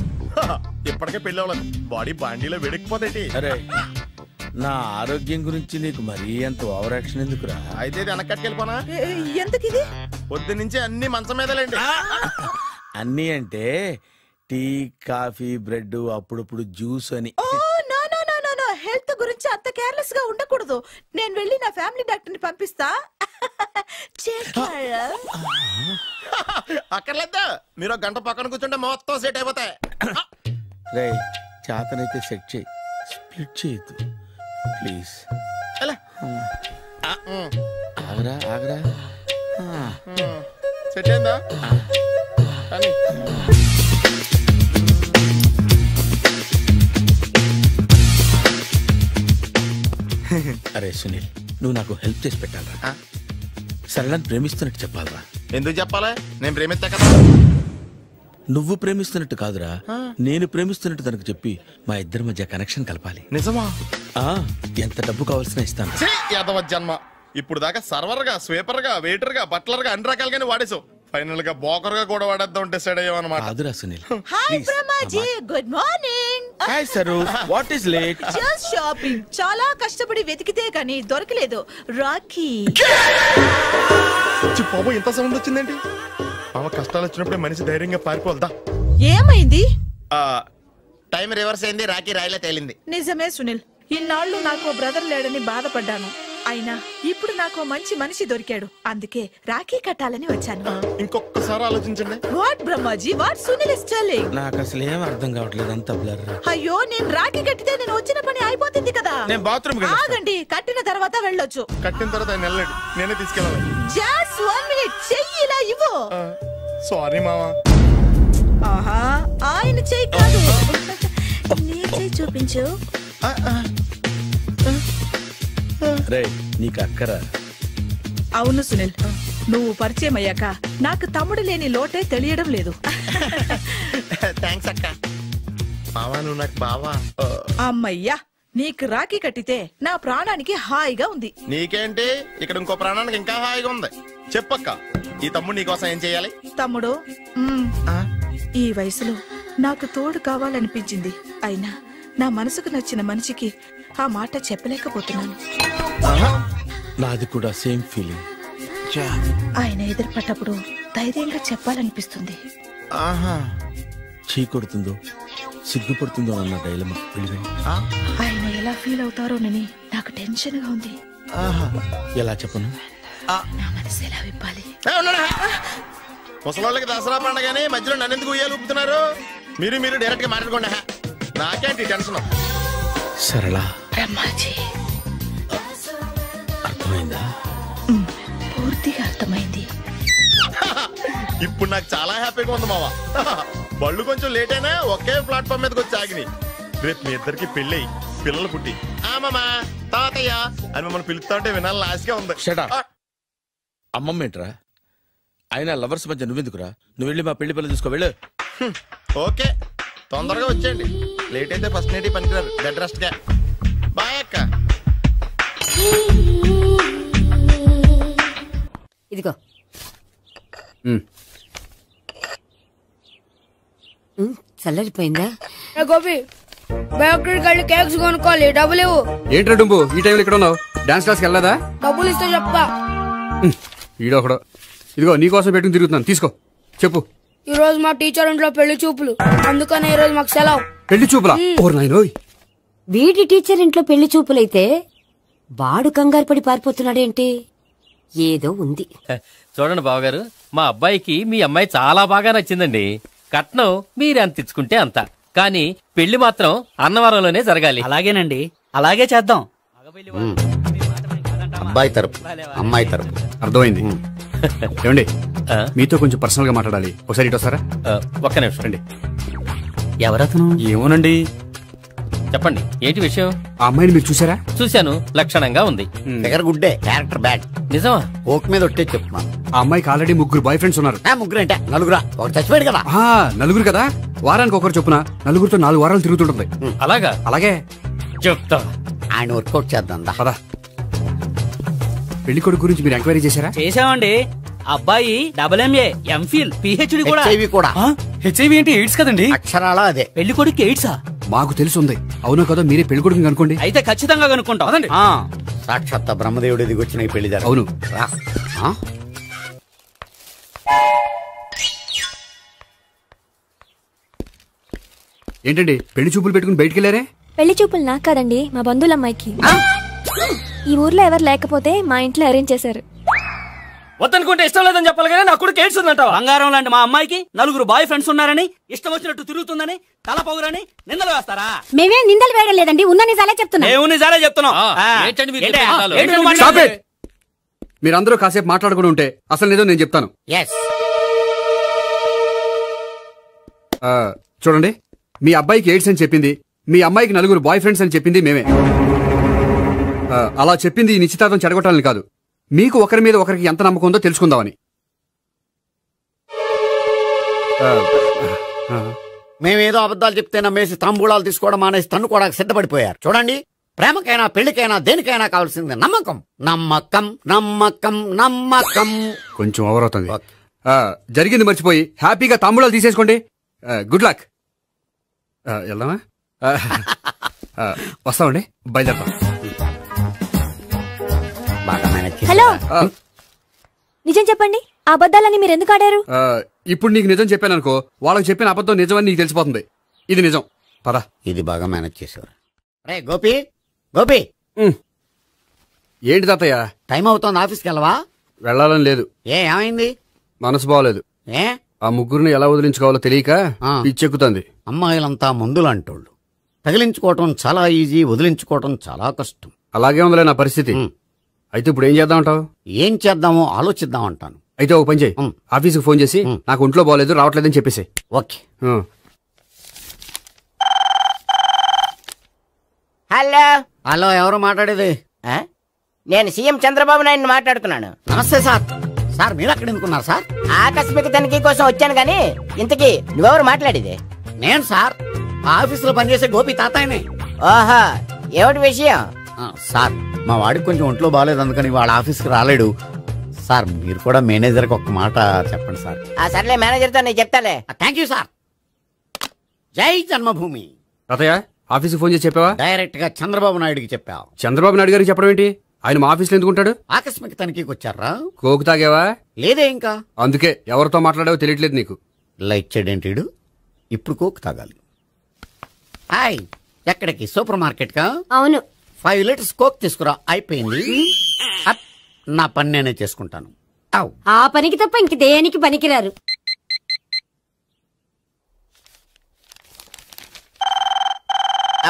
ఇప్పటికే పెళ్లి అవ్వలేదు. బాడీ బాండీలో వెడికిపోతాయి. అరే, నా ఆరోగ్యం గురించి నీకు మరీ అంత ఓవర్ యాక్షన్ ఎందుకురా? అయితే వెనకట్టుకెళ్ళిపోనా? ఎందుకు? పొద్దు నుంచి అన్ని మంచం మీదలేండి. అన్ని అంటే టీ, కాఫీ, బ్రెడ్, అప్పుడప్పుడు జ్యూస్ అని. హెల్త్ గురించి అంత కేర్లెస్ గా ఉండకూడదు. నేను వెళ్ళి నా ఫ్యామిలీ డాక్టర్ ని పంపిస్తా. అక్కర్లేదా, మీరు గంట పక్కన కూర్చుంటే మొత్తం సెట్ అయిపోతాయి. రే, చేతనైతే సెట్ చేయి, స్ప్లిట్ చేయొద్దు ప్లీజ్. ఆగరా ఆగరా. సెట్ అయిందా? అరే సునీల్, నువ్వు నాకు హెల్ప్ చేసి పెట్టాలరా. సరళని ప్రేమిస్తున్నట్టు చెప్పాలరా. ఎందుకు చెప్పాలి? నేను ప్రేమిస్తా కదా. నువ్వు ప్రేమిస్తున్నట్టు కాదురా, నేను ప్రేమిస్తున్నట్టు తనకు చెప్పి మా ఇద్దరి మధ్య కనెక్షన్ కలపాలి. నిజమా? ఎంత డబ్బు కావాల్సిన ఇస్తాను. యాదవ జన్మ, ఇప్పుడు దాకా సర్వర్ గా, స్వీపర్ గా, వెయిటర్ గా, బట్లర్ గా అన్ని రకాలుగానే వాడేసావు. ఫైనల్ గా బోకర్ గా కూడా వాడేద్దాం డిసైడ్ అయ్యామన్నమాట. కాదురా Sunil. Hi Brahmaji, good morning. Hi sir, what is late? Just shopping. చాలా కష్టపడి వెతికితే కానీ దొరకలేదు. రాఖీ. బాబు, ఇంత సౌండ్ వచ్చిందేంటి? మామ కష్టాలు వచ్చినప్పుడే మనిషి ధైర్యంగా పారిపోల్దా. ఏమైంది? టైం రివర్స్ అయింది, రాఖీ రాయిలా తేలింది. నిజమే సునీల్, ఇన్నాళ్ళు నాకు బ్రదర్ లేడని బాధపడ్డాను. అయినా ఇప్పుడు నాకు మంచి మనిషి దొరికాడు. అందుకే రాఖీ కట్టాలని వచ్చాను. ఇంకొకసారి ఆలోచించండి. What Brahmaji, what Sunil is telling? నాకు అసలు ఏం అర్థం కావట్లేదు, అంత బ్లర్. అయ్యో, నేను రాఖీ కట్టితే నేను వచ్చిన పని అయిపోతుంది కదా. నేను బాత్రూమ్ ఆగండి, కట్టిన తర్వాత వెళ్ళొచ్చు. కట్టిన తర్వాత ఆయన వెళ్ళండి, నేనే తీసుకెళ్ళాలి. జస్ట్ 1 minute, చెయ్యి ఇలా ఇవ్వు. సారీ మామా. ఆహా, ఆయన చెయ్యి కాదు, నీ చెయ్యి చూపించు. రే, నీకు అక్కరా? అవును సునీల్, నువ్వు పరిచయం అయ్యాక నాకు తమ్ముడు లేని లోటే తెలియడం లేదు. థ్యాంక్స్ అక్క. మావా, నువ్వు నాకు బావా. అమ్మయ్యా, నీకు రాఖీ కట్టితే నా ప్రాణానికి హాయిగా ఉంది. నీకేంటి, ఇక్కడ ఇంకో ప్రాణానికి ఇంకా హాయిగా ఉంది. చెప్పక్క, ఈ తమ్ముడు నీకోసం ఏం చెయ్యాలి? తమ్ముడు, ఈ వయసులో నాకు తోడు కావాలనిపించింది. అయినా నా మనసుకు నచ్చిన మనిషికి ఆ మాట చెప్పలేకపోతున్నాను. నాది కూడా సేమ్ ఫీలింగ్. ఆయన ఎదురుపడ్డప్పుడు ధైర్యంగా చెప్పాలనిపిస్తుంది. చీకొడుతుందో సిగ్గుపడుతుందో అన్న డైలమా. ఆయన ఎలా ఫీల్ అవుతారోనని నాకు టెన్షన్ గా ఉంది. ఎలా చెప్పను? నా మనసు ఎలా విప్పాలి? ముసలోళ్ళకి దసరా పండగని మధ్యలో నన్ను ఎందుకు ఉయ్యాలు ఊపుతున్నారు? మీరు డైరెక్ట్ గా మాట్లాడుకోండి. నాకేంటి టెన్షన్? సరళ, బ్రహ్మాజీ, అర్థమైందా? పూర్తిగా అర్థమైంది. ఇప్పుడు నాకు చాలా హ్యాపీగా ఉంది మావా. బళ్ళు కొంచెం లేట్ అయినా ఒకే ప్లాట్ఫామ్ మీదకి వచ్చి ఆగినాయి. రేపు మీ ఇద్దరికి పెళ్ళి పిల్లలు పుట్టి మామా తాతయ్య అని మమ్మల్ని పిలుస్తా ఉంటే వినాలని ఆశగా ఉంది. అమ్మమ్మ ఏంట్రా? అయినా లవర్స్ మధ్య నువ్వెందుకురా? నువ్వు వెళ్ళి మా పెళ్లి పిల్లలు చూసుకో, వెళ్ళు. ఓకే, తొందరగా వచ్చేయండి. లేట్ అయితే ఫస్ట్ నైట్ పనికిరారు. బెడ్ రెస్ట్ గా. బాయ్ అక్క. ఇదిగో చల్లరిపోయిందా? గోపి బయోక్రిట్ వెళ్ళి కేక్స్ కొనుక్కోవాలి, డబ్బులు ఇవ్వు. ఏంట్రా డుంబు ఈ టైంలో ఇక్కడ ఉన్నావు? డాన్స్ క్లాస్కి వెళ్ళదా? డబ్బులు ఇస్తే చెప్తా. ఈడొకడు. ఇదిగో నీకోసం పెట్టుకుని తిరుగుతున్నాను, తీసుకో. చెప్పు. ఈ రోజు మా టీచర్ ఇంట్లో పెళ్లి చూపులు, అందుకనే ఈ రోజు మాకు సెలవు. పెళ్లి చూపులా? ఓర్ నాయనోయ్. వీడి టీచర్ ఇంట్లో పెళ్లి చూపులైతే వాడు కంగారు పడి పారిపోతున్నాడేంటి? ఏదో ఉంది. చూడండి బావగారు, మా అబ్బాయికి మీ అమ్మాయి చాలా బాగా నచ్చిందండి. కట్నం మీరు ఎంత ఇచ్చుకుంటే అంత, కానీ పెళ్లి మాత్రం అన్నవరంలోనే జరగాలి. అలాగేనండి, అలాగే చేద్దాం. అబ్బాయి తరపు అమ్మాయి తరపు. అర్థమైంది. ఏమండి మీతో కొంచెం పర్సనల్ గా మాట్లాడాలి, ఒకసారి ఇటు వస్తారా? ఒక్క నిమిషం రండి. ఎవరతను? ఏమోనండి. చెప్పండి, ఏంటి విషయం? ఆ అమ్మాయిని మీరు చూసారా? చూశాను, లక్షణంగా ఉంది. ఫిగర్ గుడ్డే, క్యారెక్టర్ బ్యాడ్. నిజమా? ఓక్ మీద ఒట్టే చెప్తున్నాను. ఆ అమ్మాయికి ఆల్రెడీ 3 బాయ్ ఫ్రెండ్స్ ఉన్నారు. 3 అంటే 4 ఒకటి చచ్చిపోయాడు కదా. 4 కదా, వారానికి ఒకరు చొప్పున 4తో 4 వారాలు తిరుగుతుంటుంది. అలాగా? అలాగే చెప్తా. ఆయన వర్కౌట్ చేద్దాం పదా. పెళ్లి కొడుకు గురించి మీరు ఎంక్వైరీ చేశారా? చేశామండి. అబ్బాయి MA, MPhil, PhD కూడా. హెచ్ఐవి కూడా. హెచ్ఐవి ఏంటి? ఎయిడ్స్ కదండి. అక్షరాలా అదే. పెళ్లి కొడుకు ఎయిడ్సా? మాకు తెలుసుంది. అవునో కదా, మీరే పెళ్లి కొడుకుని అనుకోండి. అయితే ఖచ్చితంగా కనుక్కుంటాం. సాక్షాత్ బ్రహ్మదేవుడి దిగి వచ్చిన ఈ పెళ్లి జరగదు. అవును. ఏంటండి పెళ్లి చూపులు పెట్టుకుని బయటికి వెళ్ళారే? పెళ్లి చూపులు నాకు కాదండి, మా బంధువుల అమ్మాయికి. ఈ ఊర్లో ఎవరు లేకపోతే మా ఇంట్లో అరేంజ్ చేశారు. వద్దనుకుంటే ఇష్టం లేదని చెప్పాలి కానీ నా కూడా కేడ్స్ ఉందంటావా? బంగారం లాంటి మా అమ్మాయికి 4 బాయ్ ఫ్రెండ్స్ ఉన్నారని, ఇష్టం వచ్చినట్టు తిరుగుతుందని, తల పౌరని నిందలు వేస్తారా? మేమే నిందలు వేయడం లేదండి, ఉన్న నిజాలే చెప్తున్నాం. మేము నిజాలే చెప్తున్నాం. మీరందరూ కాసేపు మాట్లాడుకుని ఉంటే అసలు నిజం నేను చెప్తాను. చూడండి, మీ అబ్బాయికి ఎయిడ్స్ అని చెప్పింది, మీ అమ్మాయికి 4 బాయ్ ఫ్రెండ్స్ అని చెప్పింది మేమే. అలా చెప్పింది ఈ నిశ్చితార్థం చెడగొట్టాలని కాదు, మీకు ఒకరి మీద ఒకరికి ఎంత నమ్మకం ఉందో తెలుసుకుందామని. మేమేదో అబద్ధాలు చెప్తే నమ్మేసి తాంబూలాలు తీసుకోవడం మానేసి తన్నుకోవడానికి సిద్ధపడిపోయారు. చూడండి, ప్రేమకైనా పెళ్లికైనా దేనికైనా కావాల్సింది నమ్మకం. నమ్మకం నమ్మకం నమ్మకం. కొంచెం ఓవర్ అవుతుంది. జరిగింది మర్చిపోయి హ్యాపీగా తాంబూలాలు తీసేసుకోండి. Good luck. వెళ్దామా? వస్తామండి, బయలుదేరతాం. హలో, నిజం చెప్పండి, ఆ అబద్ధాలని మీరు ఎందుకు ఆడారు? ఇప్పుడు నీకు నిజం చెప్పాను అనుకో, వాళ్ళకి చెప్పిన అబద్ధం నిజమని నీకు తెలిసిపోతుంది. ఇది నిజం, పద. ఇది బాగా మేనేజ్ చేసేవారు. రే గోపి, గోపి. ఏంటి తాతయ్య? టైం అవుతోంది, ఆఫీస్కి వెళ్ళవా? వెళ్ళాలని లేదు. ఏమైంది? మనసు బాగోలేదు. ఆ ముగ్గురిని ఎలా వదిలించుకోవాలో తెలియక పిచ్చెక్కుతుంది. అమ్మాయిలంతా మందులాంటోళ్ళు. తగిలించుకోవటం చాలా ఈజీ, వదిలించుకోవటం చాలా కష్టం. అలాగే ఉందిలే నా పరిస్థితి. అయితే ఇప్పుడు ఏం చేద్దామంటావు? ఏం చేద్దామో ఆలోచిద్దామంటాను. అయితే ఒక పని చేయి, ఆఫీస్కి ఫోన్ చేసి నాకు ఒంట్లో బాగోలేదు రావట్లేదని చెప్పేసి. ఓకే. హలో. హలో, ఎవరు మాట్లాడేది? నేను సీఎం చంద్రబాబు నాయుడు మాట్లాడుతున్నాను. నమస్తే సార్. సార్ మీరు అక్కడ ఎందుకున్నారు సార్? ఆకస్మిక తనిఖీ కోసం వచ్చాను గానీ ఇంతకీ నువ్వెవరు మాట్లాడేది? నేను సార్, ఆఫీసులో పనిచేసే గోపి తాతాయనే. ఓహో, ఏమిటి విషయం? సార్, మా వాడికి కొంచెం ఒంట్లో బాగాలేదు, అందుకని వాళ్ళ ఆఫీస్కి రాలేడు. సార్, మీరు కూడా మేనేజర్కి ఒక మాట చెప్పండి సార్. సర్లే, మేనేజర్తో నేను చెప్తాలే. Thank you sir. జై జన్మభూమి. తాతయ్య, ఆఫీస్కి ఫోన్ చేసి చెప్పావా? డైరెక్ట్ గా చంద్రబాబు నాయుడుకి చెప్పావు. చంద్రబాబు నాయుడు గారికి చెప్పడం ఏంటి? ఆయన మా ఆఫీస్లో ఎందుకుంటాడు? ఆకస్మిక తనిఖీకి వచ్చారా? కోకు తాగేవా? లేదే ఇంకా. అందుకే ఎవరితో మాట్లాడావో తెలియట్లేదు నీకు. లైట్ చేయడేంటిడు? ఇప్పుడు కోక్ తాగాలి. హాయ్, ఎక్కడికి? సూపర్ మార్కెట్ కా? అవును. 5 లీటర్స్ కోక్ తీసుకురా. అయిపోయింది. నా పని నేనే చేసుకుంటాను. ఆ పనికి తప్ప ఇంక దేనికి పనికిరారు.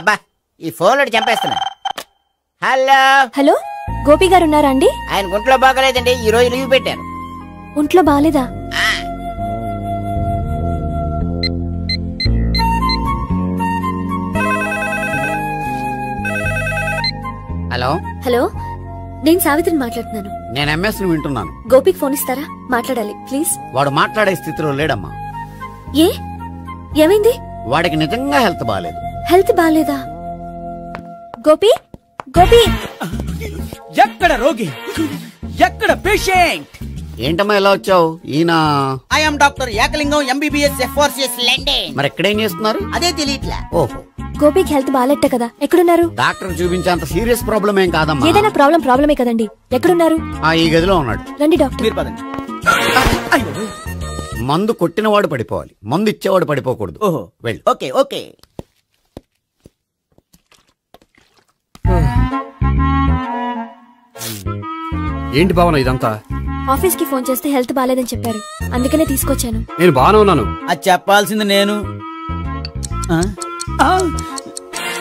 అబ్బా, ఈ ఫోన్ లో చంపేస్తున్నా. హలో. హలో, గోపి గారు ఉన్నారా అండి? ఆయన ఒంట్లో బాగలేదండి, ఈ రోజు లీవ్ పెట్టారు. ఒంట్లో బాగాలేదా? హలో. హలో, నేను సావిత్రిని మాట్లాడుతున్నాను. నేను ఎంఎస్ ని వింటున్నాను. గోపికి ఫోన్ ఇస్తారా? మాట్లాడాలి ప్లీజ్. వాడు మాట్లాడే స్థితిలో లేడమ్మా. ఏ, ఏమైంది? వాడికి నిజంగా హెల్త్ బాగాలేదు. హెల్త్ బాగాలేదా? గోపి, గోపి. ఎక్కడ రోగి, ఎక్కడ పేషెంట్? ఏంటమ్మా ఎలా వచ్చావు? ఈయన I'm doctor Ekalingam MBBS FRCS London. మరి ఎక్కడేం చేస్తున్నారు? అదే తెలియట్లే. ఓహో, గోపికి హెల్త్ బాగాలెట్టే కదా, ఎక్కడున్నారు? డాక్టర్ చూపించేంత సీరియస్ ప్రాబ్లం ఏం కాదమ్మా. ఏదైనా ప్రాబ్లమే కదండి. ఎక్కడున్నారు? ఈ గదిలో ఉన్నాడు. రండి డాక్టర్. మీరు పదండి. మందు కొట్టినవాడు పడిపోవాలి, మందు ఇచ్చేవాడు పడిపోకూడదు. ఓహో, వెళ్ళు. Okay okay. ఏంటి భావన ఇదంతా? ఆఫీస్ కి ఫోన్ చేస్తే హెల్త్ బాగాలేదని చెప్పారు, అందుకనే తీసుకొచ్చాను. నేను బాగానే ఉన్నాను. అది చెప్పాల్సింది నేను.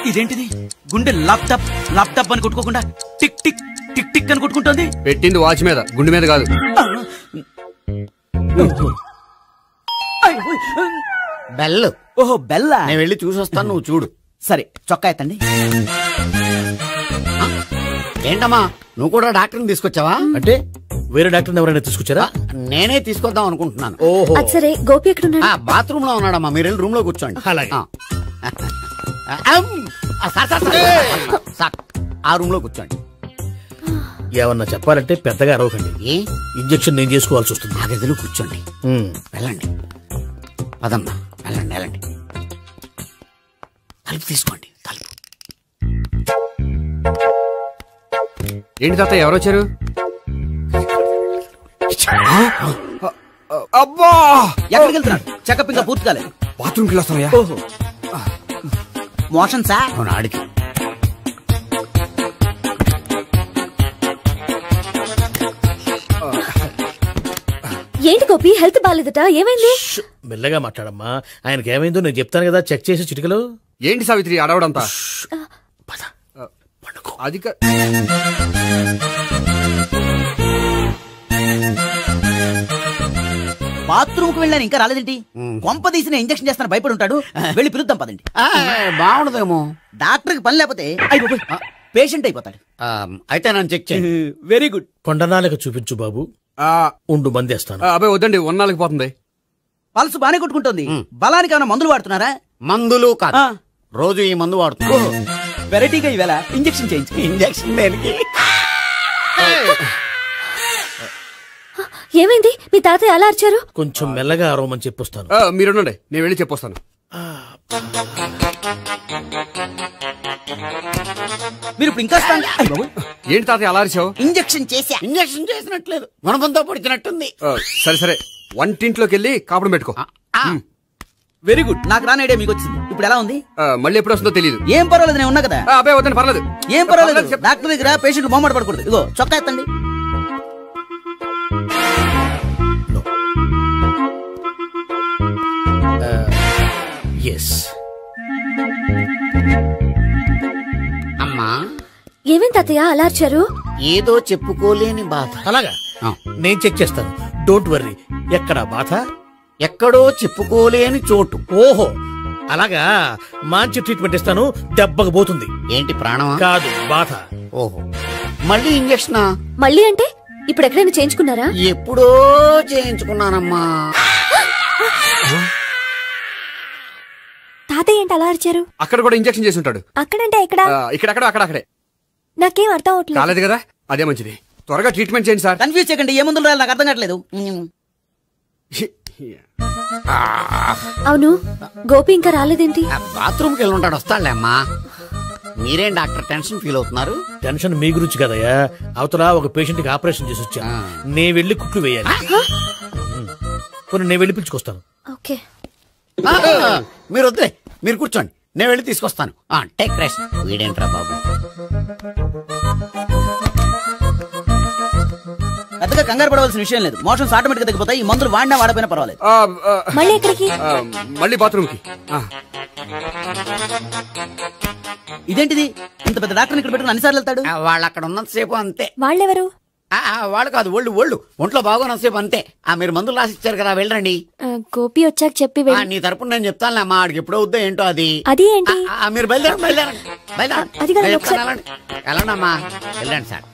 ఇదేంటిది? గుండె లాప్టాప్ లాప్టాప్ అని కొట్టుకోకుండా టిక్ టిక్ టిక్ టిక్ అని కొట్టుకుంటుంది. పెట్టింది వాచ్ మీద, గుండె మీద కాదు. బెల్. ఓహో బెల్లా. నేను వెళ్ళి చూసొస్తాను, నువ్వు చూడు. సరే, చొక్కా ఎత్తండి. ఏంటమ్మా, నువ్వు కూడా డాక్టర్ని తీసుకొచ్చావా? అంటే వేరే డాక్టర్ని ఎవరైనా తీసుకొచ్చారా? నేనే తీసుకొద్దాం అనుకుంటున్నాను. ఓహో, సరే. గోపి ఎక్కడున్నాడు? బాత్రూమ్ లో ఉన్నాడమ్మా, మీరు వెళ్ళి రూమ్ లో కూర్చోండి. అలాగే. సార్, ఆ రూమ్ లో కూర్చోండి. ఏమన్నా చెప్పాలంటే పెద్దగా అరవకండి. ఇంజెక్షన్ నేను చేసుకోవాల్సి వస్తుంది. ఆ గదిలో కూర్చోండి. వెళ్ళండి, పదమ్మా, వెళ్ళండి వెళ్ళండి. తలుపు తీసుకోండి, తలుపు. ఏంటి తాత, ఎవరు వచ్చారు? అబ్బా, ఎక్కడికి వెళ్తున్నాడు? చెకప్ ఇంకా పూర్తి కాలేదు. బాత్రూమ్కి వెళ్ళొస్తానయ్యా. ఓహో, మోషన్ సార్. అవును, ఆడికి. ఏంటి గోపి, హెల్త్ బాగాలేదట, ఏమైంది? మెల్లగా మాట్లాడమ్మా, ఆయనకి ఏమైందో నేను చెప్తాను కదా, చెక్ చేసి చిటికలు. ఏంటి సావిత్రి అడవడంతా? అది బాత్రూమ్ కు వెళ్ళాను, ఇంకా రాలేదేంటి? కొంప తీసిన ఇంజక్షన్ చేస్తాను భయపడి ఉంటాడు. వెళ్ళి పిలుద్దాం పదండి. బాగుండదేమో. డాక్టర్ కి పని లేకపోతే పేషెంట్ అయిపోతాడు. అయితే నన్ను చెక్ చేయండి. Very good. కొండనాలకు చూపించు బాబు. ఉండు, మందేస్తాను. అబ్బాయి వద్దండి, ఉన్నాళ్ళకి పోతుంది. పల్సు బానే కొట్టుకుంటుంది. బలానికి ఏమైనా మందులు వాడుతున్నారా? మందులు కాదు, రోజు ఈ మందు వాడుతున్నా. వెరైటీగా ఈవేళ ఇంజక్షన్ చేయించు. ఇంజక్షన్ దేనికి? ఏమైంది? మీ తాతయ్య అలా అరిచారు? కొంచెం మెల్లగా అరవమని చెప్పొస్తాను. మీరుండండి, నేను వెళ్ళి చెప్పొస్తాను. మీరు ఇప్పుడు ఇంకా ఏంటి తాతయ్య అలా అరిచావు? ఇంజక్షన్ చేసా. ఇంజక్షన్ చేసినట్లేదు, గుణపంతో పొడిచినట్టుంది. సరే సరే, వంటింట్లోకి వెళ్ళి కాపుడు పెట్టుకో. Very good. నాకు రాని ఐడియా మీకు వచ్చింది. ఇప్పుడు ఎలా ఉంది? మళ్ళీ ఎప్పుడు వస్తుందో తెలియదు. ఏం పర్వాలేదు, నేను ఉన్నా కదా. అబ్బాయి వద్దండి, పర్లేదు. ఏం పర్వాలేదు. డాక్టర్ దగ్గర పేషెంట్ మొహమాట పడకూడదు. ఇగో చొక్కా ఎత్తండి. అమ్మా, ఏమేం తాతయ్య అలా అరిచారు? ఏదో చెప్పుకోలేని బాధ. అలాగా, నేను చెక్ చేస్తాను. Don't worry. ఎక్కడ బాధ? ఎక్కడో చెప్పుకోలేని చోటు. ఓహో, అలాగా. మంచి ట్రీట్మెంట్ ఇస్తాను, దెబ్బకు పోతుంది. ఏంటి, ప్రాణమా? కాదు, బాధ. ఓహో, మళ్ళీ ఇంజక్షనా? మళ్ళీ అంటే ఇప్పుడు ఎక్కడైనా చేయించుకున్నారా? ఎప్పుడో చేయించుకున్నానమ్మా. తాతయ్య ఏంటి అలా అరిచారు? అక్కడ కూడా ఇంజక్షన్ చేసి ఉంటాడు. అక్కడంటే ఎక్కడ? ఇక్కడ అక్కడే. నాకేం అర్థం అవట్లేదు. కాలేదు కదా, అదే మంచిది. త్వరగా ట్రీట్మెంట్ చేయండి సార్. కన్ఫ్యూజ్ చేయకండి. ఏ మందులు రాయాలి నాకు అర్థం కావట్లేదు. అవును, గోపి ఇంకా రాలేదేంటి? బాత్రూమ్కి వెళ్ళి ఉంటాడు, వస్తాడులే అమ్మా. మీరేం డాక్టర్ టెన్షన్ ఫీల్ అవుతున్నారు? టెన్షన్ మీ గురించి కదయ్యా. అవతల ఒక పేషెంట్ కి ఆపరేషన్ చేసి వచ్చా, నే వెళ్ళి కుట్లు వేయాలి. నేను వెళ్ళి పిలుచుకొస్తాను. ఓకే, మీరు వద్దులే, మీరు కూర్చోండి, నేను వెళ్ళి తీసుకొస్తాను. Take rest. వీడేంట్రా బాబు, పెద్దగా కంగారు పడవలసిన విషయం లేదు. మోషన్స్ ఆటోమేటిక్ గా తగ్గిపోతాయి. ఈ మందులు వాడినా వాడపోయినా పర్వాలేదు. మళ్ళీ ఎక్కడికి? మళ్ళీ బాత్రూమ్ కి. ఇదేంటిది, ఇంత పెద్ద డాక్టర్ ఇక్కడ పెట్టుకుని అన్నిసార్లు వెళ్తాడు? వాళ్ళు అక్కడ ఉన్నంతసేపు అంతే. వాళ్ళెవరు? వాళ్ళు కాదు, ఒళ్ళు ఒంట్లో బాగోనంతసేపు అంతే. మీరు మందులు రాసి ఇచ్చారు కదా, వెళ్ళండి. గోపి వచ్చాక చెప్పి నీ తరపున నేను చెప్తానులే అమ్మా. ఆడికి ఎప్పుడు అవుద్దో ఏంటో అది. అది ఏంటి? మీరు బయలుదేరండి. వెళ్ళండి అమ్మా, వెళ్ళండి సార్.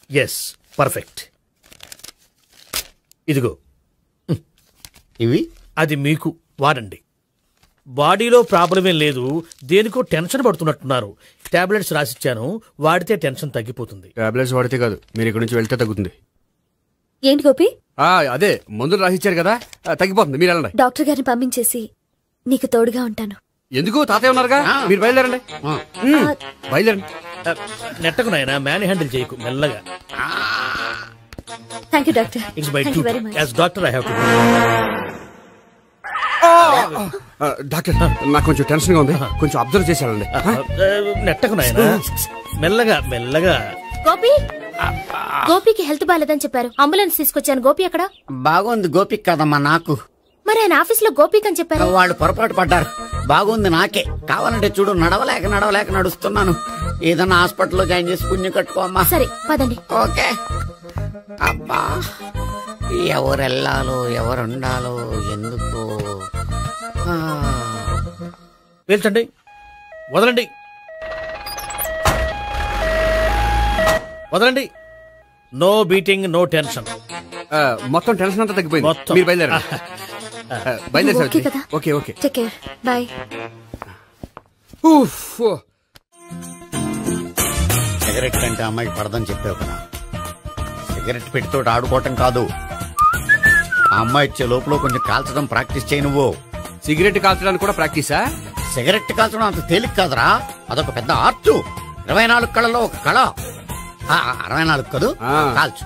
Yes, perfect. ఇదిగో ఇవి, అది మీకు వాడండి. బాడీలో ప్రాబ్లం ఏం లేదు, దేనికో టెన్షన్ పడుతున్నట్టున్నారు. టాబ్లెట్స్ రాసిచ్చాను, వాడితే టెన్షన్ తగ్గిపోతుంది. టాబ్లెట్స్ వాడితే కాదు, మీరు ఇక్కడ నుంచి వెళ్తే తగ్గుతుంది. ఏంటి గోపి? అదే మందులు రాసిచ్చారు కదా, తగ్గిపోతుంది. మీరు వెళ్ళండి. డాక్టర్ గారిని పంపించేసి నీకు తోడుగా ఉంటాను. ఎందుకు? తాతయ్య ఉన్నారుగా, మీరు బయలుదేరండి. బయలుదేరండి. నెట్టకు నాయనా, మ్యాన్ హ్యాండిల్ చేయకు, మెల్లగా. Thank you doctor. It's my duty as doctor. I have to. Doctor, నాకు కొంచెం టెన్షన్ గా ఉంది, కొంచెం అబ్జర్వ్ చేశారండి. నెట్టకు నాయనా, మెల్లగా మెల్లగా. గోపి, గోపికి హెల్త్ బాలేదని చెప్పారు, అంబులెన్స్ తీసుకొచ్చాను. గోపి అక్కడ? బాగుంది గోపిక్ కదమ్మా నాకు. మరి ఆయన ఆఫీస్ లో గోపిక్ అని చెప్పారు. వాళ్ళు పొరపాటు పడ్డారు. బాగుంది నాకే. కావాలంటే చూడు, నడవలేక నడుస్తున్నాను. ఏదన్నా హాస్పిటల్లో జాయిన్ చేసి పుణ్యం కట్టుకోమ్మా. సరే పదండి. ఓకే. అబ్బా, ఎవరెళ్ళాలో ఎవరుండాలో ఎందుకు. పేల్చండి, వదలండి, వదలండి. No beating, no tension. మొత్తం టెన్షన్ అంతా తగ్గిపోయింది. మీరు బయలుదేరండి. బయలుదేరి. Okay okay, take care, bye. Cigarette కంటే అమ్మాయికి పడదని చెప్పావు కదా. సిగరెట్ పెట్టితో ఆడుకోవటం కాదు, ఆ అమ్మాయి ఇచ్చే లోపల కొంచెం కాల్చడం ప్రాక్టీస్ చేయి. నువ్వు సిగరెట్ కాల్చడానికి కూడా ప్రాక్టీసా? సిగరెట్ కాల్చడం అంత తేలిక కాదురా, అదొక పెద్ద ఆర్ట్. 24 కళలో ఒక కళ. 64 కదూ, కాల్చు.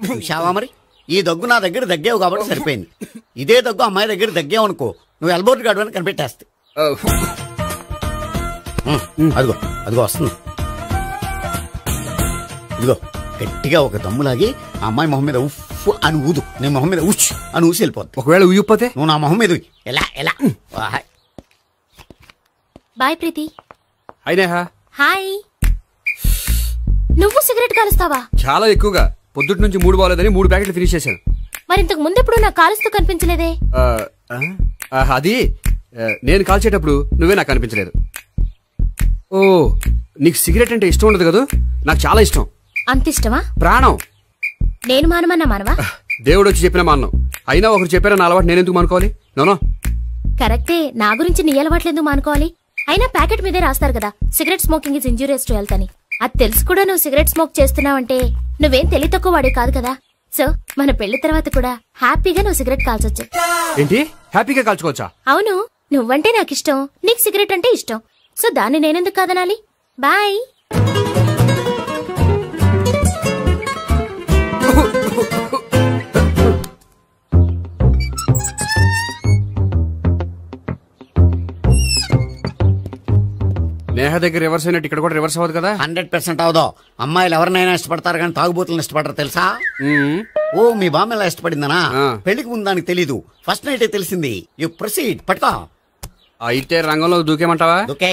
చూశావా మరి, ఈ దగ్గు నా దగ్గర దగ్గేవు కాబట్టి సరిపోయింది. ఇదే దగ్గు అమ్మాయి దగ్గర దగ్గేవు అనుకో, నువ్వు ఎల్బోర్డ్ గార్డు అని కనిపెట్టేస్తే. అదిగో అదిగో వస్తుంది. ఇదిగో గట్టిగా ఒక దమ్ములాగి ఆ అమ్మాయి మొహం మీద ఉఫ్ అని ఊదు, నేను మొహం మీద ఉచ్ అని ఊసి వెళ్ళిపోద్ది. ఒకవేళ ఊయకపోతే నువ్వు నా మొహం మీద ఎలా ఎలా. బాయ్ ప్రీతి. అయినా హాయ్. నువ్వు సిగరెట్ కాలుస్తావా? చాలా ఎక్కువగా. పొద్దుటి నుంచి 3 బాలేదని 3 ప్యాకెట్లు ఫినిష్ చేశాను. మరి ఇంతకు ముందెప్పుడు నాకు కాలుస్తూ కనిపించలేదే? అది నేను కాల్చేటప్పుడు నువ్వే నాకు కనిపించలేదు. ఓ, నీకు సిగరెట్ అంటే ఇష్టం ఉండదు కదా? నాకు చాలా ఇష్టం. అంత ఇష్టమా? ప్రాణం. నేను మానమన్నా మానవా? దేవుడు వచ్చి చెప్పినా మానం. అయినా ఒకరు చెప్పారా నా అలవాటు నేనెందుకు మానుకోవాలి? నోనో కరెక్టే, నా గురించి నీ అలవాట్లు ఎందుకు మానుకోవాలి? అయినా ప్యాకెట్ మీదే రాస్తారు కదా, cigarette smoking is injurious to health అని. అది తెలుసు కూడా నువ్వు సిగరెట్ స్మోక్ చేస్తున్నావంటే నువ్వేం తెలివి తక్కువ వాడే కాదు కదా. సో మన పెళ్లి తర్వాత కూడా హ్యాపీగా నువ్వు సిగరెట్ కాల్చొచ్చు. ఏంటి? హ్యాపీగా కాల్చుకోవచ్చా? అవును, నువ్వంటే నాకు ఇష్టం, నీకు సిగరెట్ అంటే ఇష్టం. సో దాన్ని నేనెందుకు కాదనాలి? బాయ్. నేహ దగ్గర రివర్స్ అయినట్టు ఇక్కడ కూడా రివర్స్ అవ్వదు కదా? 100% అవదో. అమ్మాయిలు ఎవరినైనా ఇష్టపడతారు కానీ తాగుబోతులను ఇష్టపడరు తెలుసా? ఓ, మీ బామ్మ ఎలా ఇష్టపడిందనా? పెళ్లికి ముందు దానికి తెలీదు, ఫస్ట్ నైటే తెలిసింది. You proceed. పట్టుకో. అయితే రంగంలో దూకేమంటావా? దూకే.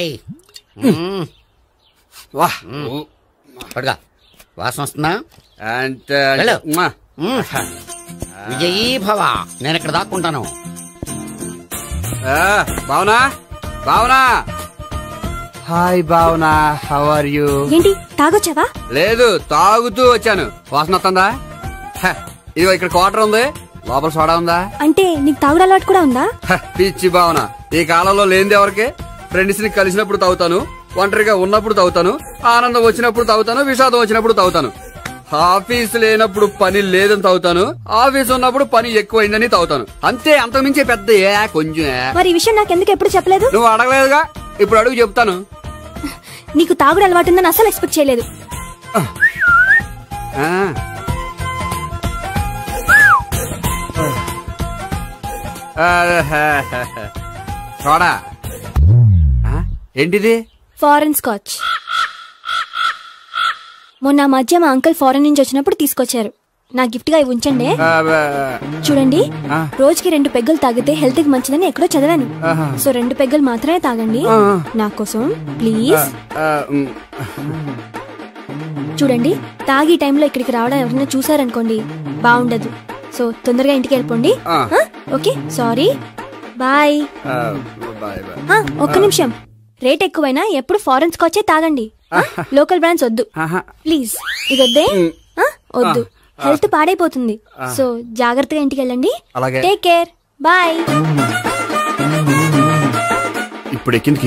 పట్టుగా. వాసన వస్తుందా? విజయీ భవ. నేను ఇక్కడ దాక్కుంటాను. Bhavana, Bhavana. Hi Bhavana, how are you? ఏంటి తాగొచ్చావా? లేదు, తాగుతూ వచ్చాను. వాసన వస్తుందా? ఇదిగో ఇక్కడ క్వార్టర్ ఉంది, లోపల సోడా ఉందా? అంటే నీకు తాగుడు అలవాటు కూడా ఉందా? పిచ్చి భావన, ఈ కాలంలో లేనిది ఎవరికి? ఫ్రెండ్స్ ని కలిసినప్పుడు తాగుతాను, ఒంటరిగా ఉన్నప్పుడు తాగుతాను, ఆనందం వచ్చినప్పుడు తాగుతాను, విషాదం వచ్చినప్పుడు తాగుతాను. ఆఫీస్ లేనప్పుడు పని లేదని తాగుతాను, ఆఫీస్ ఉన్నప్పుడు పని ఎక్కువైందని తాగుతాను. అంతే, అంతకుమించే పెద్ద కొంచెం. మరి ఈ విషయం నాకెందుకు ఎప్పుడు చెప్పలేదు? నువ్వు అడగలేదుగా, ఇప్పుడు అడుగు చెప్తాను. నీకు తాగుడు అలవాటు ఉందని అసలు ఎక్స్పెక్ట్ చేయలేదు. చూడా, ఏంటిది? Foreign scotch. మొన్న మధ్య మా అంకుల్ ఫారెన్ నుంచి వచ్చినప్పుడు తీసుకొచ్చారు. నా గిఫ్ట్ గా ఇవి ఉంచండి. చూడండి, రోజుకి 2 పెగ్గులు తాగితే హెల్త్ కి మంచిదని ఎక్కడో చదివాను. సో 2 పెగ్గులు మాత్రమే తాగండి నా కోసం ప్లీజ్. చూడండి, తాగి టైంలో ఇక్కడికి రావడం ఎవరైనా చూసారనుకోండి బాగుండదు. సో తొందరగా ఇంటికి వెళ్ళిపోండి. Okay sorry bye. ఒక్క నిమిషం, రేట్ ఎక్కువైనా ఎప్పుడు ఫారెన్ స్కాచే తాగండి, లోకల్ బ్రాండ్స్ వద్దు ప్లీజ్. ఇది వద్దే, వద్దు, హెల్త్ పాడైపోతుంది. సో జాగ్రత్తగా ఇంటికి వెళ్ళండి. Take care, bye. ఇప్పుడు ఎక్కింది